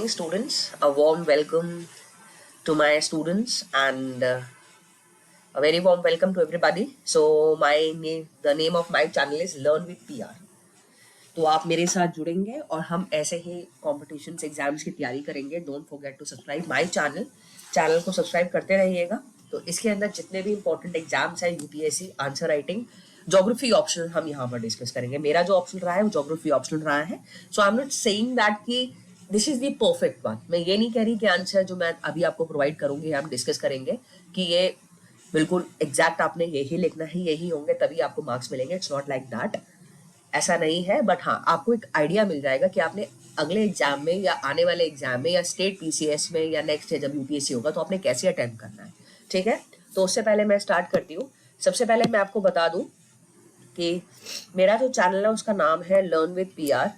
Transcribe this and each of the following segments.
morning, students. A warm welcome to my students and a very warm welcome to everybody. So, the name of my channel is Learn with PR. तो आप मेरे साथ जुड़ेंगे और हम ऐसे ही competitions exams की तैयारी करेंगे. Don't forget to subscribe my channel को सब्सक्राइब करते रहिएगा. तो इसके अंदर जितने भी इंपॉर्टेंट एग्जाम्स हैं, UPSC, answer writing, geography optional हम यहाँ पर डिस्कस करेंगे. मेरा जो ऑप्शन रहा है वो ज्योग्राफी ऑप्शनल रहा है. So I am not saying that कि this is the perfect one. मैं ये नहीं कह रही कि आंसर जो मैं अभी आपको प्रोवाइड करूंगी, हम डिस्कस करेंगे कि ये बिल्कुल एग्जैक्ट आपने यही लिखना है, यही होंगे तभी आपको मार्क्स मिलेंगे. इट्स नॉट लाइक दैट, ऐसा नहीं है. बट हाँ, आपको एक आइडिया मिल जाएगा कि आपने अगले एग्जाम में या आने वाले एग्जाम में या स्टेट पीसीएस में या नेक्स्ट जब यूपीएससी होगा तो आपने कैसे अटेम्प्ट करना है. ठीक है, तो उससे पहले मैं स्टार्ट करती हूँ. सबसे पहले मैं आपको बता दूं कि मेरा जो चैनल है उसका नाम है लर्न विद पीआर.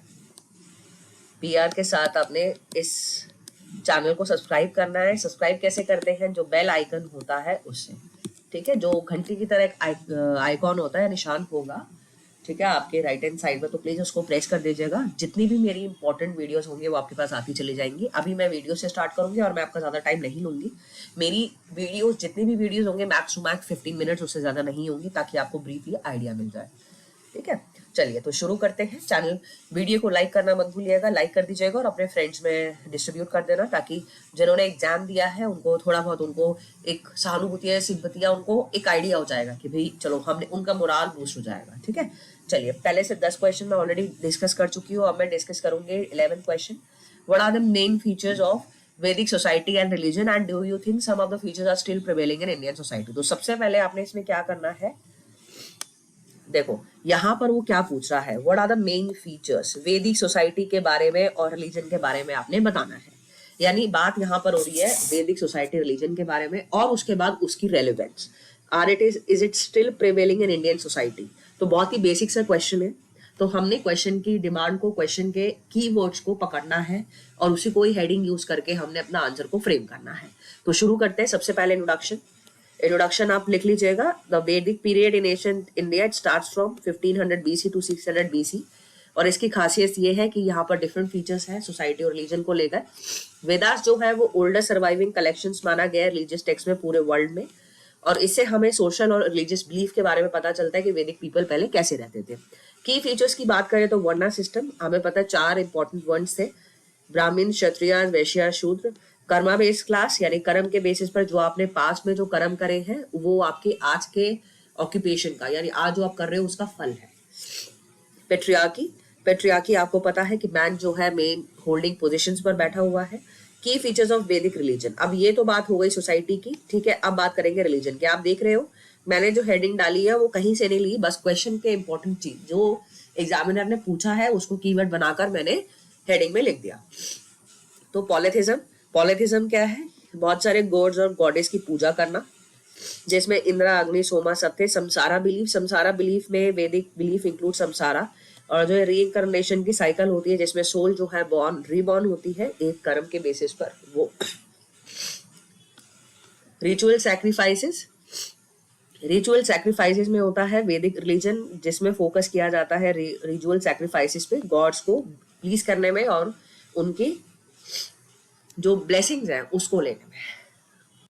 पीआर के साथ आपने इस चैनल को सब्सक्राइब करना है. सब्सक्राइब कैसे करते हैं? जो बेल आइकन होता है उससे. ठीक है, जो घंटी की तरह एक आइकॉन होता है, निशान होगा, ठीक है, आपके राइट हैंड साइड में, तो प्लीज उसको प्रेस कर दीजिएगा. जितनी भी मेरी इंपॉर्टेंट वीडियोस होंगी वो आपके पास आती चली जाएंगी. अभी मैं वीडियो से स्टार्ट करूंगी और मैं आपका ज़्यादा टाइम नहीं लूंगी. मेरी वीडियोस, जितनी भी वीडियोस होंगे, मैक्स टू मैक्स 15 मिनट्स, उससे ज़्यादा नहीं होंगी, ताकि आपको ब्रीफली आइडिया मिल जाए. ठीक है, चलिए तो शुरू करते हैं. चैनल वीडियो को लाइक करना मत भूलिएगा, लाइक कर दीजिएगा और अपने फ्रेंड्स में डिस्ट्रीब्यूट कर देना, ताकि जिन्होंने एग्जाम दिया है उनको थोड़ा बहुत, उनको एक सहानुभूति है, सिंपैथी, उनको एक आइडिया हो जाएगा कि भाई चलो, हमने उनका मोराल बूस्ट हो जाएगा. ठीक है, चलिए पहले से 10 क्वेश्चन मैं ऑलरेडी डिस्कस कर चुकी हूँ. अब मैं डिस्कस करूंगी 11th question. What are the main features of Vedic society and religion and do you think some of the features are still prevailing in Indian society. तो सबसे पहले आपने इसमें क्या करना है, देखो यहाँ पर वो क्या पूछ रहा है. What are the main features, Vedic society के बारे में और रिलीजन के बारे में आपने बताना है. यानी बात यहाँ पर हो रही है वैदिक सोसाइटी, रिलीजन के बारे में, और उसके बाद उसकी relevance. Are it is it still prevailing in Indian society. तो बहुत ही बेसिक सा क्वेश्चन है. तो हमने क्वेश्चन की डिमांड को, क्वेश्चन के कीवर्ड्स को पकड़ना है और उसी कोई हेडिंग यूज करके हमने अपना आंसर को फ्रेम करना है. तो शुरू करते हैं. सबसे पहले इंट्रोडक्शन आप लिख लीजिएगा. The Vedic period in ancient India, it starts from 1500 BC to 600 BC. और इसकी खासियत ये है कि यहाँ पर डिफरेंट फीचर्स हैं सोसाइटी और रिलीजन को लेकर. वेदास जो है वो ओल्डर सर्वाइविंग कलेक्शंस माना गया है रिलीजियस टेक्स्ट में पूरे वर्ल्ड में. और इससे हमें सोशल और रिलीजियस बिलीफ के बारे में पता चलता है कि वैदिक पीपल पहले कैसे रहते थे. की फीचर्स की बात करें तो वर्णा सिस्टम, हमें पता है 4 इंपॉर्टेंट वर्ण्स थे: ब्राह्मण, क्षत्रिय, वैश्य, शूद्र. कर्मा बेस्ड क्लास, यानी कर्म के बेसिस पर जो आपने पास्ट में जो कर्म करे हैं वो आपके आज के ऑक्यूपेशन का, यानी आज जो आप कर रहे हो उसका फल है. पेट्रियार्की आपको पता है कि मैन जो है मेन होल्डिंग पोजीशंस पर बैठा हुआ है. की फीचर्स ऑफ वैदिक रिलीजन. अब ये तो बात हो गई सोसाइटी की. ठीक है, अब बात करेंगे रिलीजन की. आप देख रहे हो मैंने जो हेडिंग डाली है वो कहीं से नहीं ली, बस क्वेश्चन के इंपॉर्टेंट चीज जो एग्जामिनर ने पूछा है उसको कीवर्ड बनाकर मैंने हेडिंग में लिख दिया. तो पॉलिथिज्म क्या है? बहुत सारे गॉड्स और गॉडेस की पूजा करना, जिसमें इंद्रा, अग्नि, सोमा सब थे. संसारा बिलीफ में वैदिक बिलीफ इंक्लूड संसारा, और जो रीइंकार्नेशन की साइकिल होती है जिसमें सोल जो है रीबॉर्न होती है एक कर्म के बेसिस पर. वो रिचुअल सैक्रिफाइसेस में होता है वैदिक रिलीजन, जिसमें फोकस किया जाता है रिचुअल सैक्रिफाइसेस पे, गॉड्स को प्लीज करने में और उनकी जो ब्लेसिंग्स हैं उसको लेने में.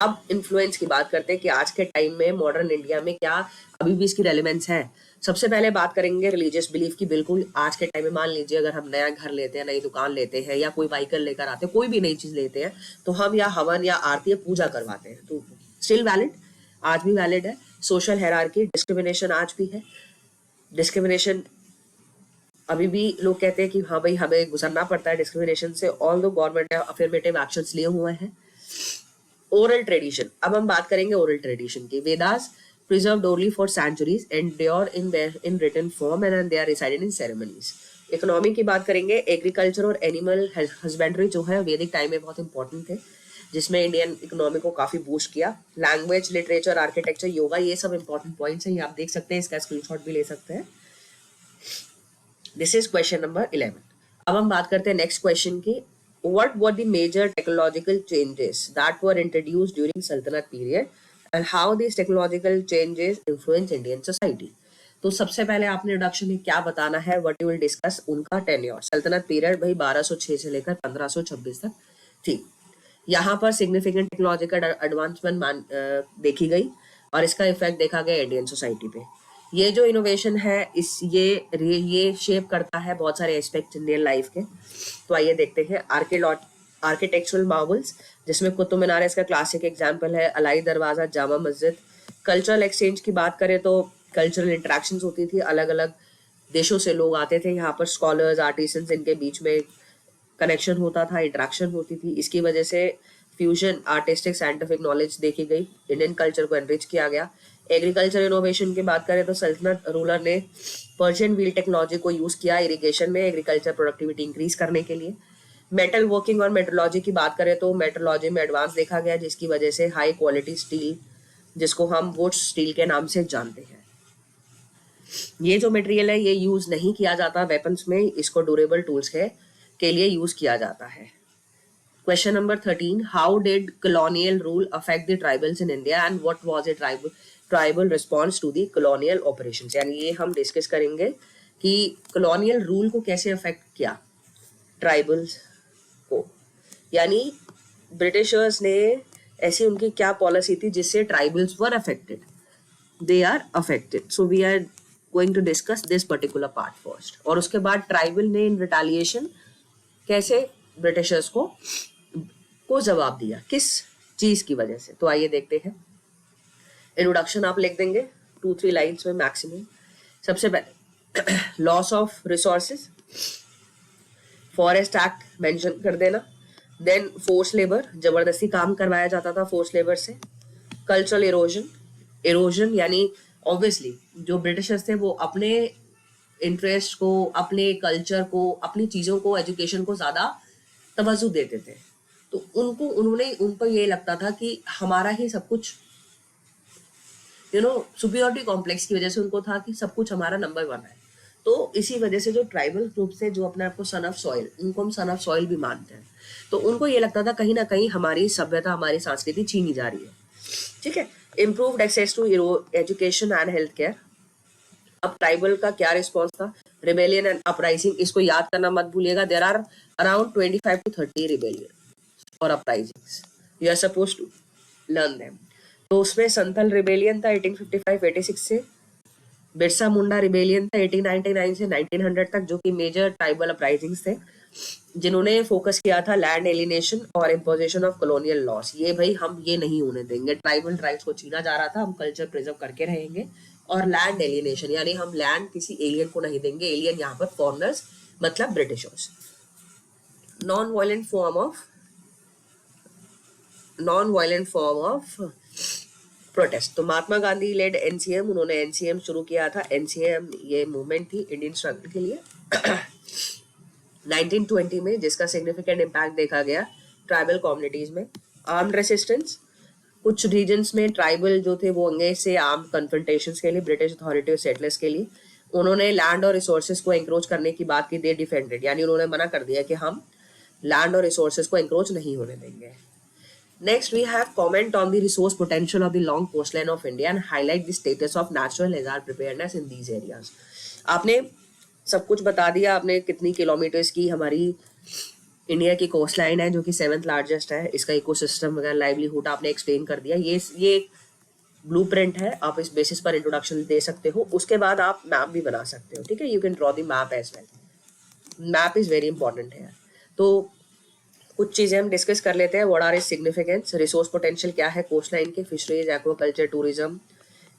अब इन्फ्लुएंस की बात करते हैं कि आज के टाइम में मॉडर्न इंडिया में क्या अभी भी इसकी रेलेवेंस है. सबसे पहले बात करेंगे रिलीजियस बिलीफ की. बिल्कुल आज के टाइम में मान लीजिए अगर हम नया घर लेते हैं, नई दुकान लेते हैं, या कोई व्हीकल लेकर आते हैं, कोई भी नई चीज लेते हैं, तो हम या हवन या आरती या पूजा करवाते हैं. तो स्टिल वैलिड, आज भी वैलिड है. सोशल हायरार्की, डिस्क्रिमिनेशन आज भी है. डिस्क्रिमिनेशन अभी भी लोग कहते हैं कि हाँ भाई हमें गुजरना पड़ता है डिस्क्रिमिनेशन से, ऑल दो गवर्नमेंट ने अफर्मेटिव एक्शंस लिए हुए हैं. Oral tradition. अब हम बात करेंगे ओरल ट्रेडिशन की. Vedas preserved orally for centuries, endure in written form and they are recited in ceremonies. Economy की बात करेंगे. एग्रीकल्चर और एनिमल हस्बेंड्री जो है वैदिक टाइम में बहुत इंपॉर्टेंट थे, जिसमें इंडियन इकोनॉमी को काफी बूस्ट किया. लैंग्वेज, लिटरेचर, आर्किटेक्चर, योगा, ये सब इंपॉर्टेंट पॉइंट्स हैं. ये आप देख सकते हैं, इसका स्क्रीनशॉट भी ले सकते हैं. This is question number 11. अब हम बात करते हैं नेक्स्ट क्वेश्चन की. What were the major technological changes that were introduced during Sultanate period and how these technological changes influence Indian society? तो सबसे पहले आपने इंट्रोडक्शन में क्या बताना है, व्हाट यू विल डिस्कस, उनका टेन्योर, सल्तनत पीरियड भाई 1206 से लेकर 1526 तक थी। यहाँ पर सिग्निफिकेंट टेक्नोलॉजिकल एडवांसमेंट देखी गई और इसका इफेक्ट देखा गया इंडियन सोसाइटी पे। ये जो इनोवेशन है ये शेप करता है बहुत सारे एस्पेक्ट इंडियन लाइफ के। तो आइए देखते हैं आर्किटेक्चरल मार्वल्स, जिसमें कुतुब मीनार इसका क्लासिक एग्जाम्पल है, अलाई दरवाजा, जामा मस्जिद। कल्चरल एक्सचेंज की बात करें तो कल्चरल इंटरेक्शंस होती थी, अलग अलग देशों से लोग आते थे यहाँ पर, स्कॉलर्स, आर्टिसंस, इनके बीच में कनेक्शन होता था, इंटरेक्शन होती थी। इसकी वजह से फ्यूजन, आर्टिस्टिक, साइंटिफिक नॉलेज देखी गई, इंडियन कल्चर को एनरिच किया गया। एग्रीकल्चर इनोवेशन की बात करें तो सल्तनत रूलर ने पर्शियन व्हील टेक्नोलॉजी को यूज किया इरिगेशन में, एग्रीकल्चर प्रोडक्टिविटी इंक्रीज करने के लिए। मेटल वर्किंग और मेट्रोलॉजी की बात करें तो मेट्रोलॉजी में एडवांस देखा गया, जिसकी वजह से हाई क्वालिटी स्टील, जिसको हम वुड स्टील के नाम से जानते हैं, ये जो मटेरियल है ये यूज नहीं किया जाता वेपन्स में, इसको ड्यूरेबल टूल्स के लिए यूज किया जाता है। Question number 13, how did colonial rule affect the tribals in India and what was the tribal response to the colonial operations. यानी ये हम डिस्कस करेंगे कि colonial रूल को कैसे अफेक्ट किया ट्राइबल्स को, यानी ब्रिटिशर्स ने ऐसी उनकी क्या पॉलिसी थी जिससे tribals were affected, they are affected. So we are going to discuss this particular part first. और उसके बाद ट्राइबल ने इन रिटालिएशन कैसे ब्रिटिशर्स को जवाब दिया, किस चीज की वजह से। तो आइए देखते हैं। इंट्रोडक्शन आप लिख देंगे 2-3 लाइन्स में मैक्सिमम। सबसे पहले loss of resources, forest act mention कर देना। देन फोर्स लेबर, जबरदस्ती काम करवाया जाता था फोर्स लेबर से। कल्चरल इरोजन यानी ऑब्वियसली जो ब्रिटिशर्स थे वो अपने इंटरेस्ट को, अपने कल्चर को, अपनी चीज़ों को, एजुकेशन को ज़्यादा तवज्जो देते थे। तो उनको ये लगता था कि हमारा ही सब कुछ, सुपीरियरिटी कॉम्प्लेक्स की वजह से उनको था कि सब कुछ हमारा नंबर 1 है। तो इसी वजह से जो ट्राइबल ग्रुप से जो अपने आप को सन ऑफ सॉइल, उनको हम सन ऑफ सॉइल भी मानते हैं, तो उनको ये लगता था कहीं ना कहीं हमारी सभ्यता, हमारी संस्कृति छीनी जा रही है। ठीक है। Improved access to education and health care. अब ट्राइबल का क्या रिस्पॉन्स था, रिबेलियन एंड अपराइजिंग, इसको याद करना मत भूलिएगा। There are around 25 to 30 rebellion और uprisings, you are suppose to learn them. तो उसमें संथल रिबेलियन था 1855-86 से, बिरसा मुंडा रिबेलियन था 1899 से 1900 तक, जो कि मेजर ट्राइबल अपराइजिंग्स थे, जिन्होंने फोकस किया था लैंड एलिनेशन और इम्पोजिशन ऑफ कॉलोनियल लॉस। ये भाई हम ये नहीं होने देंगे, ट्राइबल राइट्स को छीना जा रहा था, हम कल्चर प्रिजर्व करके रहेंगे। और लैंड एलिनेशन यानी हम लैंड किसी एलियन को नहीं देंगे, एलियन यहाँ पर फॉरेनर्स मतलब Britishers. Non violent form of protest, तो महात्मा गांधी लेड एनसीएम, उन्होंने एनसीएम शुरू किया था। एनसीएम ये मूवमेंट थी इंडियन स्ट्रगल के लिए 1920 में, जिसका सिग्निफिकेंट इम्पैक्ट देखा गया ट्राइबल कम्युनिटीज में। आर्म्ड रेसिस्टेंस, कुछ रीजन्स में ट्राइबल जो थे वो अंग्रेज से आर्म कन्फ्रंटेशंस के लिए, ब्रिटिश अथॉरिटी और सेटलर्स के लिए, उन्होंने लैंड और रिसोर्सेज को एंक्रोच करने की बात की, दे डिफेंडेड, यानी उन्होंने मना कर दिया कि हम लैंड और रिसोर्सेज को एंक्रोच नहीं होने देंगे। Next, we have comment on the resource potential of the long coastline of India and highlight the status of natural hazard preparedness in these areas. आपने सब कुछ बता दिया, आपने कितनी किलोमीटर्स की हमारी इंडिया की कोस्ट लाइन है जो कि 7th लार्जेस्ट है, इसका इकोसिस्टम वगैरह, लाइवलीहुड आपने एक्सप्लेन कर दिया। ये ब्लूप्रिंट है, आप इस बेसिस पर इंट्रोडक्शन दे सकते हो, उसके बाद आप मैप भी बना सकते हो। ठीक है, you can draw the map as well, map is very important है। तो कुछ चीज़ें हम डिस्कस कर लेते हैं। What are is significance, resource potential क्या है कोस्ट लाइन के, fisheries, aquaculture, tourism,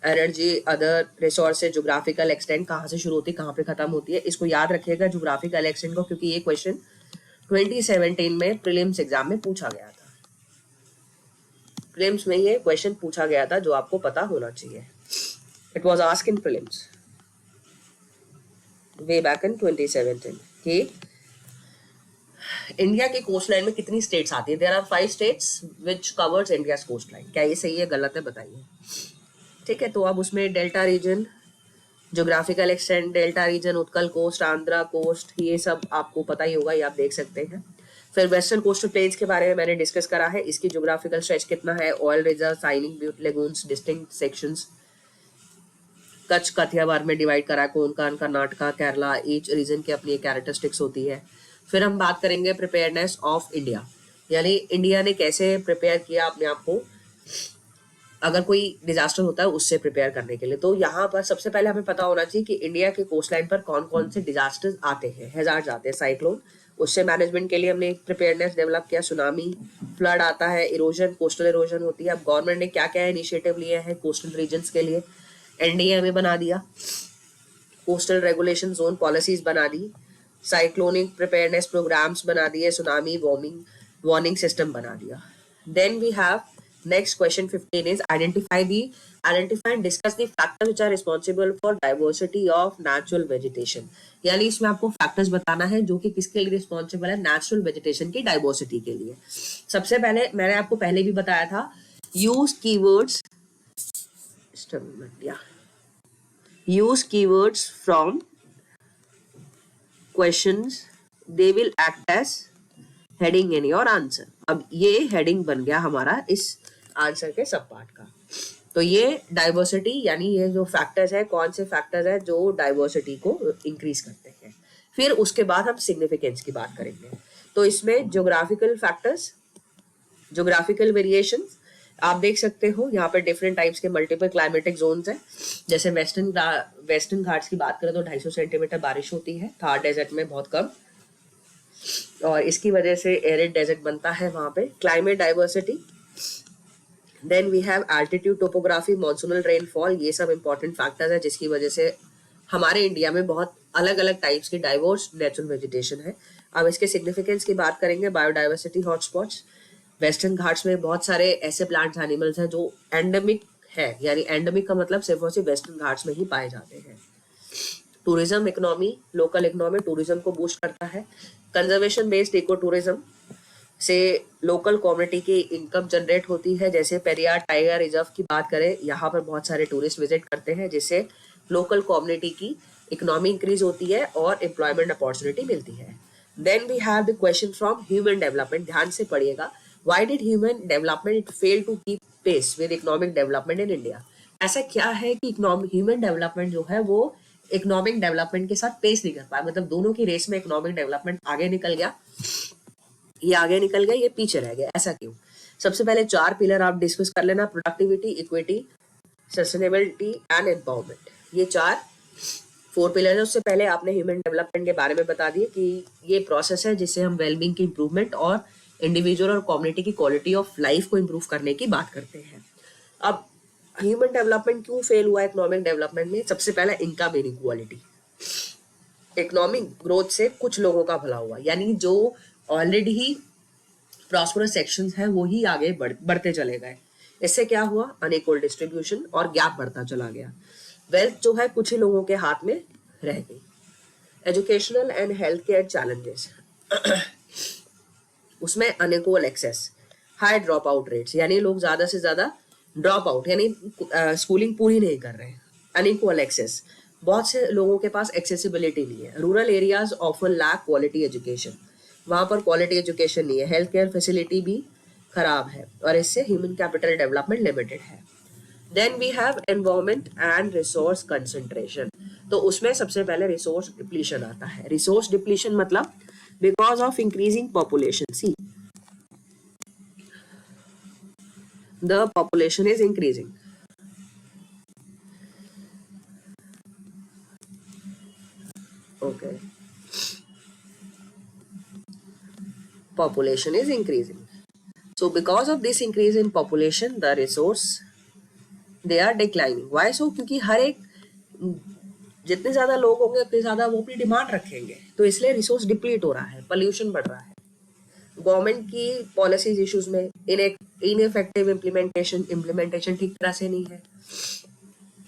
energy, other resources, geographical extent, कहाँ से शुरू होती है कहाँ पे खत्म होती है, इसको याद रखिएगा जोग्राफिकल एक्सटेंट को, क्योंकि ये क्वेश्चन 2017 में प्रीलिम्स एग्जाम में पूछा गया था। प्रीलिम्स में ये क्वेश्चन पूछा गया था जो आपको पता होना चाहिए। It was asked in prelims way back in 2017 कि इंडिया की कोस्ट लाइन में कितनी स्टेट्स आती है। There are 5 states which covers India's coastline. क्या ये सही है गलत है बताइए। ठीक है, तो अब उसमें delta region, geographical extent, delta region, Utkal coast, Andhra coast, ये सब आपको पता ही होगा, ये आप देख सकते हैं। फिर वेस्टर्न कोस्टल प्लेन्स के बारे में मैंने डिस्कस करा है, इसकी जोग्राफिकल स्ट्रेच कितना है, oil reserve, scenic beauty, lagoons, distinct sections, Kutch Kathiawar में डिवाइड करा है, कोंकण, कर्नाटका, केरला, ईच रीजन की अपनी कैरेक्टरिस्टिक्स होती है। फिर हम बात करेंगे प्रिपेयरनेस ऑफ इंडिया, यानी इंडिया ने कैसे प्रिपेयर किया अपने आप को अगर कोई डिजास्टर होता है उससे प्रिपेयर करने के लिए। तो यहाँ पर सबसे पहले हमें पता होना चाहिए कि इंडिया के कोस्ट लाइन पर कौन कौन से डिजास्टर्स आते हैं, हैजार्ड्स आते हैं, साइक्लोन। उससे मैनेजमेंट के लिए हमने एक प्रिपेयरनेस डेवलप किया। सुनामी, फ्लड आता है, इरोजन, कोस्टल इरोजन होती है। अब गवर्नमेंट ने क्या क्या इनिशिएटिव लिए हैं कोस्टल रीजन्स के लिए, एनडीएमए बना दिया, कोस्टल रेगुलेशन जोन पॉलिसीज बना दी, साइक्लोनिक प्रिपेयरनेस प्रोग्राम्स बना दिए, सुनामी वार्निंग सिस्टम बना दिया। Then we have next question 15 is identify and discuss the factors which are responsible for diversity of natural vegetation, यानी इसमें आपको फैक्टर्स बताना है जो कि किसके लिए रिस्पॉन्सिबल है, नेचुरल वेजिटेशन की डाइवर्सिटी के लिए। सबसे पहले मैंने आपको पहले भी बताया था, use keywords from questions, they will act as heading in your answer. अब ये हेडिंग बन गया हमारा इस आंसर के सब पार्ट का। तो ये डाइवर्सिटी यानी ये जो फैक्टर्स है, कौन से फैक्टर्स है जो डाइवर्सिटी को इंक्रीज करते हैं। फिर उसके बाद हम सिग्निफिकेंस की बात करेंगे। तो इसमें ज्योग्राफिकल फैक्टर्स, ज्योग्राफिकल वेरिएशंस आप देख सकते हो यहाँ पे डिफरेंट टाइप्स के मल्टीपल क्लाइमेटिक जोन्स हैं। जैसे वेस्टर्न घाट्स की बात करें तो 250 सेंटीमीटर बारिश होती है, थार डेजर्ट में बहुत कम, और इसकी वजह से एरिड डेजर्ट बनता है वहां पे। Climate diversity, then we have altitude, topography, monsoonal rainfall, ये सब इंपॉर्टेंट फैक्टर्स है जिसकी वजह से हमारे इंडिया में बहुत अलग अलग टाइप्स की डाइवर्स नेचुरल वेजिटेशन है। अब इसके सिग्निफिकेंस की बात करेंगे। बायोडाइवर्सिटी हॉटस्पॉट्स, वेस्टर्न घाट्स में बहुत सारे ऐसे प्लांट्स एनिमल्स हैं जो एंडेमिक है, यानी एंडेमिक का मतलब सिर्फ और सिर्फ वेस्टर्न घाट्स में ही पाए जाते हैं। Tourism economy, local economy tourism को बूस्ट करता है। कंजर्वेशन बेस्ड इको टूरिज्म से लोकल कम्युनिटी की इनकम जनरेट होती है। जैसे पेरियार टाइगर रिजर्व की बात करें, यहाँ पर बहुत सारे टूरिस्ट विजिट करते हैं जिससे लोकल कम्युनिटी की इकोनॉमी इंक्रीज होती है और एम्प्लॉयमेंट अपॉर्चुनिटी मिलती है। Then we have the question from human development, ध्यान से पढ़िएगा। Why did human development fail to keep pace with economic development in India? ऐसा क्या है कि ह्यूमन डेवलपमेंट जो है वो इकोनॉमिक डेवलपमेंट के साथ पेस नहीं कर पाया, मतलब दोनों की रेस में इकोनॉमिक डेवलपमेंट आगे निकल गया, ये आगे निकल गया, ये पीछे रह गया, ऐसा क्यों? सबसे पहले 4 पिलर आप डिस्कस कर लेना, productivity, equity, sustainability and empowerment. ये 4 पिलर है। उससे पहले आपने ह्यूमन डेवलपमेंट के बारे में बता दिए कि ये प्रोसेस है जिससे हम वेलबींग की इंप्रूवमेंट और इंडिविजुअल और कम्युनिटी की क्वालिटी ऑफ लाइफ को इंप्रूव करने की बात करते हैं। अब ह्यूमन डेवलपमेंट क्यों फेल हुआ इकोनॉमिक डेवलपमेंट में? सबसे पहला इनकम इनइक्वालिटी। इकोनॉमिक ग्रोथ से कुछ लोगों का भला हुआ, यानी जो ऑलरेडी ही प्रॉस्परस सेक्शंस हैं वो ही आगे बढ़ते चले गए। इससे क्या हुआ? अनइक्वल डिस्ट्रीब्यूशन और गैप बढ़ता चला गया। वेल्थ जो है कुछ ही लोगों के हाथ में रह गई। Educational and health care challenges, उसमें unequal access, high drop out rates, यानी लोग ज्यादा से ज्यादा ड्रॉप आउट यानी स्कूलिंग पूरी नहीं कर रहे हैं। अनइक्वल एक्सेस, बहुत से लोगों के पास एक्सेसिबिलिटी नहीं है। Rural areas often lack quality education, वहां पर क्वालिटी एजुकेशन नहीं है। हेल्थ केयर फैसिलिटी भी खराब है और इससे ह्यूमन कैपिटल डेवलपमेंट लिमिटेड है। Then we have environment and resource concentration, तो उसमें सबसे पहले रिसोर्स डिप्लीशन आता है। रिसोर्स डिप्लीशन मतलब because of increasing population, see the population is increasing. Okay. Population is increasing. So because of this increase in population, the resource they are declining. Why so? क्योंकि हर एक जितने ज्यादा लोग होंगे उतने ज्यादा वो अपनी डिमांड रखेंगे, तो इसलिए रिसोर्स डिप्लीट हो रहा है, पोल्यूशन बढ़ रहा है। गवर्नमेंट की पॉलिसीज इश्यूज में इनइफेक्टिव इम्प्लीमेंटेशन ठीक तरह से नहीं है।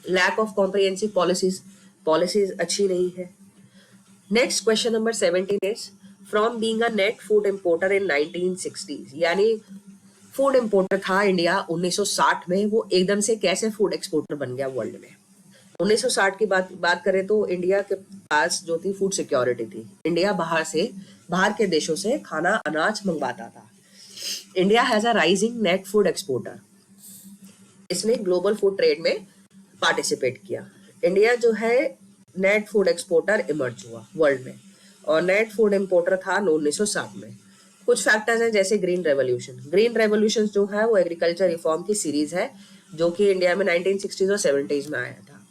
लैक ऑफ कॉम्प्रिहेंसिव पॉलिसीज अच्छी नहीं है। Next question number 17 is from being a net food importer in 1960s, यानी फूड इंपोर्टर था इंडिया 1960 में, वो एकदम से कैसे फूड एक्सपोर्टर बन गया वर्ल्ड में। 1960 की बात करें तो इंडिया के पास जो थी फूड सिक्योरिटी थी। इंडिया बाहर के देशों से खाना अनाज मंगवाता था। India has a rising net food exporter, इसने ग्लोबल फूड ट्रेड में पार्टिसिपेट किया। इंडिया जो है नेट फूड एक्सपोर्टर इमर्ज हुआ वर्ल्ड में, और नेट फूड इम्पोर्टर था 1960 में। कुछ फैक्टर्स हैं जैसे ग्रीन रेवोल्यूशन। ग्रीन रेवोल्यूशन जो है वो एग्रीकल्चर रिफॉर्म की सीरीज है जो कि इंडिया में 1960s और 70s में आया था।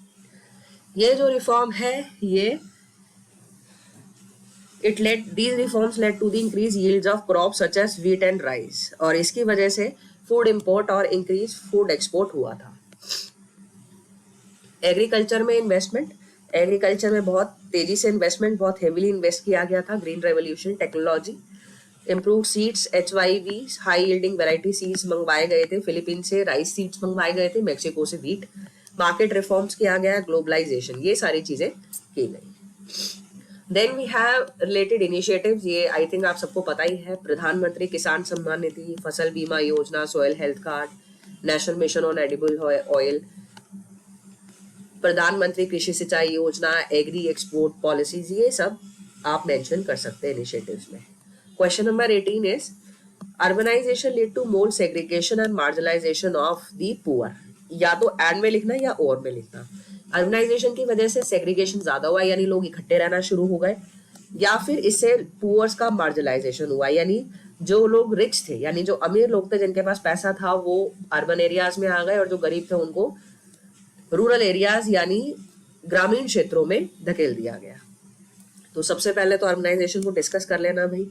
ये जो रिफॉर्म है ये these reforms led to the increased yields of crops such as wheat and rice, और इसकी वजह से फूड इंपोर्ट और इंक्रीज फूड एक्सपोर्ट हुआ था। एग्रीकल्चर में इन्वेस्टमेंट, एग्रीकल्चर में बहुत तेजी से इन्वेस्टमेंट, बहुत हेवीली इन्वेस्ट किया गया था। Green revolution, technology, improve seeds, HYV high yielding variety seeds मंगवाए गए थे फिलीपीन से, राइस सीड्स मंगवाए गए थे मेक्सिको से, व्हीट, मार्केट रिफॉर्म्स किया गया, ग्लोबलाइजेशन, ये सारी चीजें की गई। Then we have related initiatives, ये आई थिंक आप सबको पता ही है। प्रधानमंत्री किसान सम्मान निधि, फसल बीमा योजना, soil health card, national mission on edible oil, प्रधानमंत्री कृषि सिंचाई योजना, एग्री एक्सपोर्ट पॉलिसीज, ये सब आप मेंशन कर सकते हैं इनिशिएटिव्स में। Question number 18 is urbanisation lead to more segregation and marginalisation of the poor. या तो एंड में लिखना या और में लिखना। अर्बनाइजेशन की वजह से सेग्रीगेशन ज्यादा हुआ, यानी लोग इकट्ठे रहना शुरू हो गए, या फिर इससे पुअर्स का मार्जिनलाइजेशन हुआ, यानी जो लोग रिच थे, यानी जो अमीर लोग थे जिनके पास पैसा था वो अर्बन एरियाज में आ गए, और जो गरीब थे उनको रूरल एरियाज यानी ग्रामीण क्षेत्रों में धकेल दिया गया। तो सबसे पहले तो अर्बनाइजेशन को डिस्कस कर लेना भाई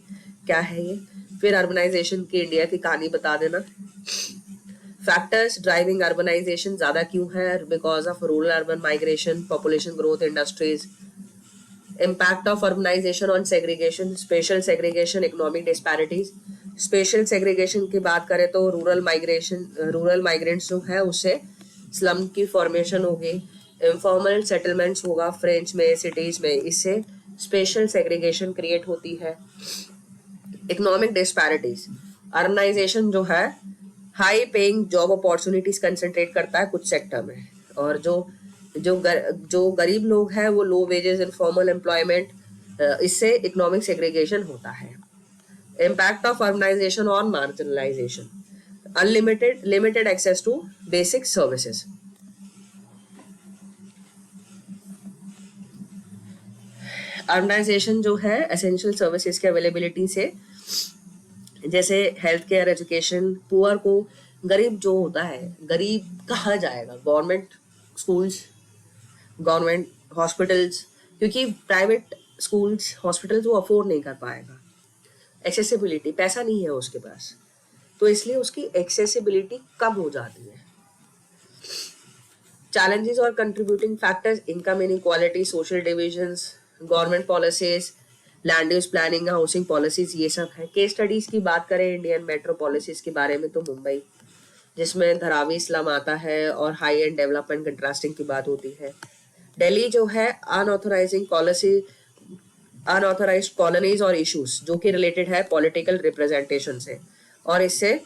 क्या है ये, फिर अर्बनाइजेशन की इंडिया की कहानी बता देना। फैक्टर्स ड्राइविंग अर्बनाइजेशन ज्यादा क्यों है? Because of rural urban migration, population growth, industries. Impact of urbanisation on segregation, spatial segregation, economic disparities. Spatial segregation की बात करें तो रूरल माइग्रेंट्स जो है उससे स्लम की फॉर्मेशन होगी, इनफॉर्मल सेटलमेंट्स होगा फ्रेंच में, सिटीज में, इससे स्पेशल सेग्रीगेशन क्रिएट होती है। इकोनॉमिक डिस्पैरिटीज, अर्बनाइजेशन जो है high paying job opportunities concentrate करता है कुछ सेक्टर में, और जो गरीब लोग हैं वो लो वेजेस, इनफॉर्मल एम्प्लॉयमेंट, इससे इकोनॉमिक सेग्रीगेशन होता है। Impact of urbanisation on marginalisation, limited access to basic services. अर्बनाइजेशन जो है एसेंशियल सर्विसेज की अवेलेबिलिटी से, जैसे हेल्थ केयर, एजुकेशन, पुअर को, गरीब जो होता है, गरीब कहाँ जाएगा? गवर्नमेंट स्कूल्स, गवर्नमेंट हॉस्पिटल्स, क्योंकि प्राइवेट स्कूल्स हॉस्पिटल्स वो अफोर्ड नहीं कर पाएगा। एक्सेसिबिलिटी, पैसा नहीं है उसके पास, तो इसलिए उसकी एक्सेसिबिलिटी कम हो जाती है। चैलेंजेस और contributing factors, income inequality, social divisions, government policies, land use planning, housing policies, ये सब है। केस स्टडीज की बात करें इंडियन मेट्रो पॉलिसीज के बारे में तो मुंबई, जिसमें धरावी स्लम आता है और हाई एंड डेवलपमेंट कंट्रास्टिंग की बात होती है। दिल्ली जो है अनऑथराइज्ड कॉलोनीज और इश्यूज जो कि रिलेटेड है पॉलिटिकल रिप्रेजेंटेशन से, और इससे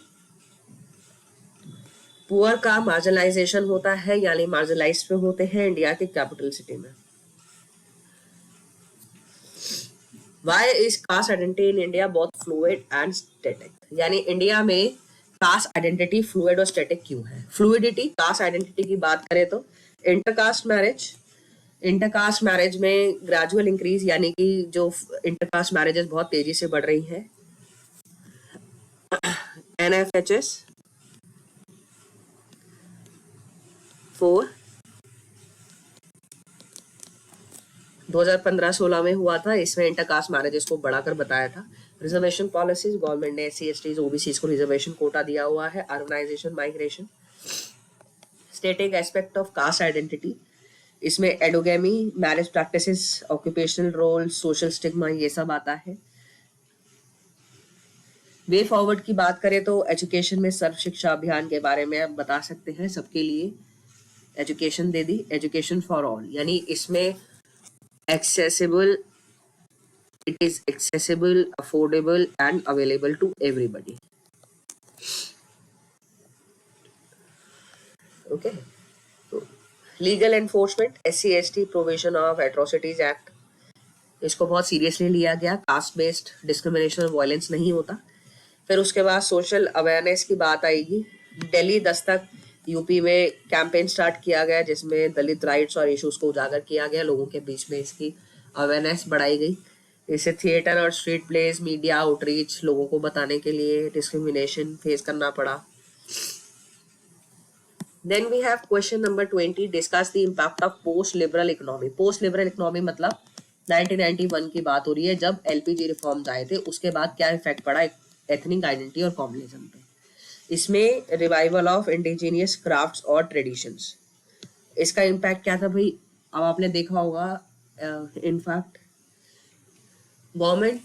पुअर का मार्जिनलाइजेशन होता है, यानी मार्जिनलाइज पे होते हैं इंडिया के कैपिटल सिटी में। Why is caste identity in India both fluid and static? यानी इंडिया में कास्ट आइडेंटिटी फ्लूइड और स्टैटिक क्यों है? फ्लूइडिटी, कास्ट आइडेंटिटी की बात करें तो इंटरकास्ट मैरिज में ग्रेजुअल इंक्रीज, यानी कि जो इंटरकास्ट मैरिजेस बहुत तेजी से बढ़ रही हैं। NFHS 4 2015-16 में हुआ था, इसमें इंटरकास्ट मैरिजेस को बढ़ाकर बताया था। रिजर्वेशन पॉलिसीज, गवर्नमेंट ने SC STs OBCs को रिजर्वेशन कोटा दिया हुआ है। Urbanisation, migration, static aspect of caste identity, इसमें endogamy, marriage practices, occupational role, social stigma, ये सब आता है। वे फॉरवर्ड की बात करें तो एजुकेशन में सर्व शिक्षा अभियान के बारे में आप बता सकते हैं, सबके लिए education they the, education for all, यानी इसमें accessible, it is accessible, affordable and available to everybody. Okay, so legal enforcement, SC ST provision of atrocities act, इसको बहुत सीरियसली लिया गया। कास्ट बेस्ड डिस्क्रिमिनेशन, वायलेंस नहीं होता। फिर उसके बाद सोशल अवेयरनेस की बात आएगी। दिल्ली दस्तक यूपी में कैंपेन स्टार्ट किया गया जिसमें दलित राइट्स और इश्यूज को उजागर किया गया, लोगों के बीच में इसकी अवेयरनेस बढ़ाई गई। इसे थिएटर और स्ट्रीट प्लेस, मीडिया आउटरीच, लोगों को बताने के लिए डिस्क्रिमिनेशन फेस करना पड़ा। Then we have question number 20. Discuss the impact of post-liberal economy. Post-liberal economy मतलब 1991 की बात हो रही है, जब LPG रिफॉर्म्स आए थे, उसके बाद क्या इफेक्ट पड़ा एथनिक आइडेंटिटी और कम्युनिज्म पे। इसमें रिवाइवल ऑफ इंडिजीनियस क्राफ्ट्स और ट्रेडिशंस, इसका इम्पैक्ट क्या था भाई? अब आपने देखा होगा, इनफैक्ट गवर्नमेंट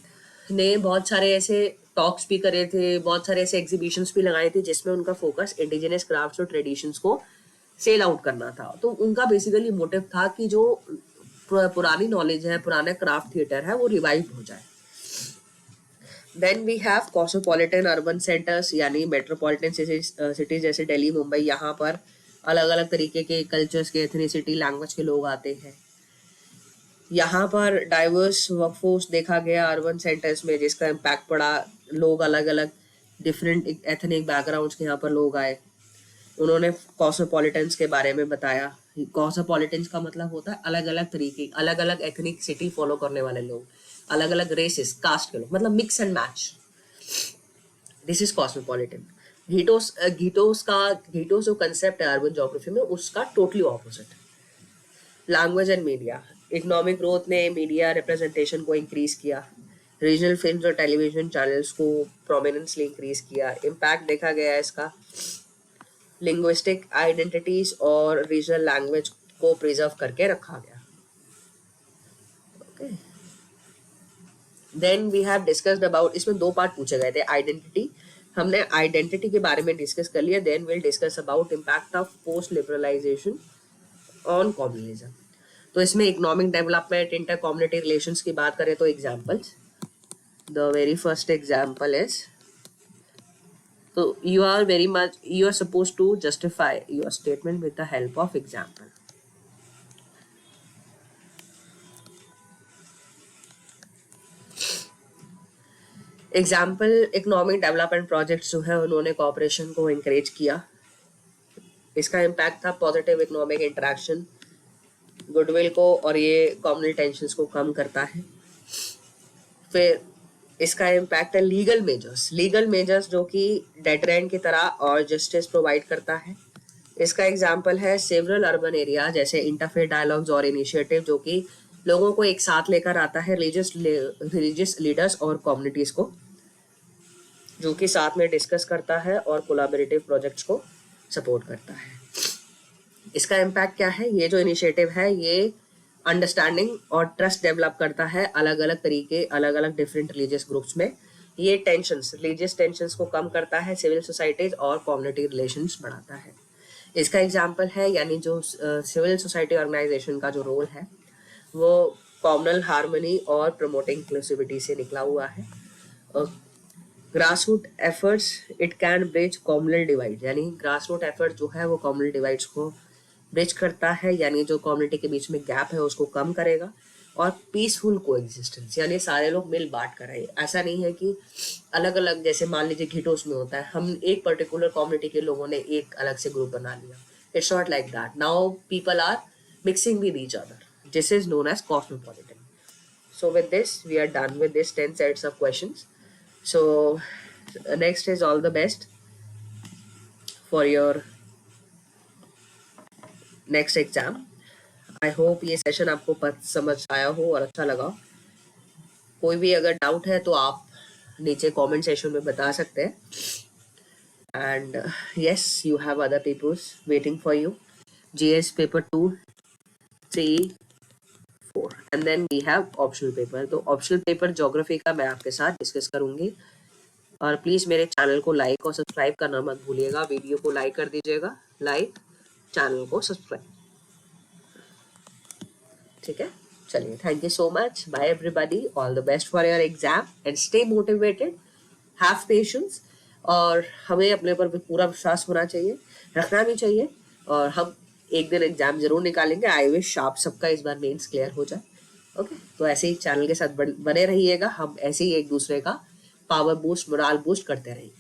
ने बहुत सारे ऐसे टॉक्स भी करे थे, बहुत सारे ऐसे एग्जीबिशंस भी लगाए थे जिसमें उनका फोकस इंडिजिनस क्राफ्ट्स और ट्रेडिशंस को सेल आउट करना था। तो उनका बेसिकली मोटिव था कि जो पुरानी नॉलेज है, पुराना क्राफ्ट थिएटर है, वो रिवाइव हो जाए। Then we have cosmopolitan urban centres, यानी मेट्रोपॉलिटन सिटीज जैसे दिल्ली, मुंबई। यहाँ पर अलग अलग तरीके के कल्चर्स के, एथनिसिटी, लैंग्वेज के लोग आते हैं। यहाँ पर डाइवर्स वर्कफोर्स देखा गया अर्बन सेंटर्स में, जिसका इम्पैक्ट पड़ा। लोग अलग अलग डिफरेंट एथनिक बैकग्राउंड्स के यहाँ पर लोग आए। उन्होंने कॉस्मोपॉलिटन्स के बारे में बताया। कॉस्मोपॉलिटन्स का मतलब होता है अलग अलग तरीके, अलग अलग एथनिक सिटी फॉलो करने वाले लोग, अलग अलग रेसेस, कास्ट के लोग, मतलब mix and match. This is cosmopolitan. Ghettos जो कंसेप्ट है अर्बन ज्योग्राफी में, उसका totally opposite. Language and media, economic growth ने मीडिया रिप्रेजेंटेशन को इंक्रीज किया, रीजनल फिल्म्स और टेलीविजन चैनल्स को प्रोमिनेंसली इंक्रीज किया। इम्पैक्ट देखा गया है इसका, लिंग्विस्टिक आइडेंटिटीज और रीजनल लैंग्वेज को प्रिजर्व करके रखा गया। Okay, then we have discussed about, इसमें दो पार्ट पूछे गए थे। आइडेंटिटी, हमने आइडेंटिटी के बारे में डिस्कस कर लिया। Then will discuss about impact of post liberalisation on communism. तो इसमें economic development, inter community relations की बात करें तो examples, the very first example is, तो you are supposed to justify your statement with the help of example. Example, economic development projects जो है उन्होंने कॉपरेशन को इंकरेज किया। इसका इम्पैक्ट था पॉजिटिव इकोनॉमिक इंटरेक्शन, गुडविल को, और ये कम्युनल टेंशंस को कम करता है। फिर इसका इम्पैक्ट है लीगल मेजर्स जो कि डेटरेंट की तरह और जस्टिस प्रोवाइड करता है। इसका एग्जाम्पल है सेवरल अर्बन एरिया, जैसे इंटरफेथ डायलॉग्स और इनिशिएटिव जो कि लोगों को एक साथ लेकर आता है, रिलीजियस लीडर्स और कम्युनिटीज को, जो कि साथ में डिस्कस करता है और कोलैबोरेटिव प्रोजेक्ट्स को सपोर्ट करता है। इसका इम्पैक्ट क्या है? ये जो इनिशिएटिव है ये अंडरस्टैंडिंग और ट्रस्ट डेवलप करता है अलग अलग तरीके, अलग अलग डिफरेंट रिलीजियस ग्रुप्स में। ये रिलीजियस टेंशंस को कम करता है, सिविल सोसाइटीज और कम्युनिटी रिलेशंस बढ़ाता है। इसका एग्जाम्पल है, यानी जो सिविल सोसाइटी ऑर्गेनाइजेशन का जो रोल है वो कॉमनल हार्मनी और प्रमोटिंग इंक्लूसिविटी से निकला हुआ है। Grassroot efforts, it can bridge communal divide, यानी ग्रासरूट एफर्ट जो है वो कम्युनल डिवाइड्स को ब्रिज करता है, यानी जो कम्युनिटी के बीच में गैप है उसको कम करेगा। और पीसफुल कोएग्जिस्टेंस, यानी सारे लोग मिल बांट कर रहे। ऐसा नहीं है कि अलग अलग, जैसे मान लीजिए घीटोस में होता है, हम एक पर्टिकुलर कम्युनिटी के लोगों ने एक अलग से ग्रुप बना लिया। It's not like that. Now people are mixing with each other. This is known as cosmopolitan. So with this, we are done with this 10 sets of questions. So next is all the best for your next exam. I hope ये session आपको समझ आया हो और अच्छा लगा। कोई भी अगर डाउट है तो आप नीचे कमेंट सेक्शन में बता सकते हैं। And yes, you have other papers waiting for you. GS paper 2, 3, 4 and then we have optional paper. तो ऑप्शनल पेपर ज्योग्राफी का मैं आपके साथ डिस्कस करूंगी। और प्लीज मेरे चैनल को लाइक और सब्सक्राइब करना मत भूलिएगा। वीडियो को लाइक कर दीजिएगा, लाइक, चैनल को सब्सक्राइब। ठीक है, चलिए, thank you so much, bye everybody, all the best for your exam and stay motivated, have patience. और हमें अपने ऊपर भी पूरा विश्वास होना चाहिए, रखना भी चाहिए, और हम एक दिन एग्जाम जरूर निकालेंगे। आई विश आप सबका इस बार मेंस क्लियर हो जाए। ओके, तो ऐसे ही चैनल के साथ बने रहिएगा। हम ऐसे ही एक दूसरे का पावर बूस्ट, मोरल बूस्ट करते रहेंगे।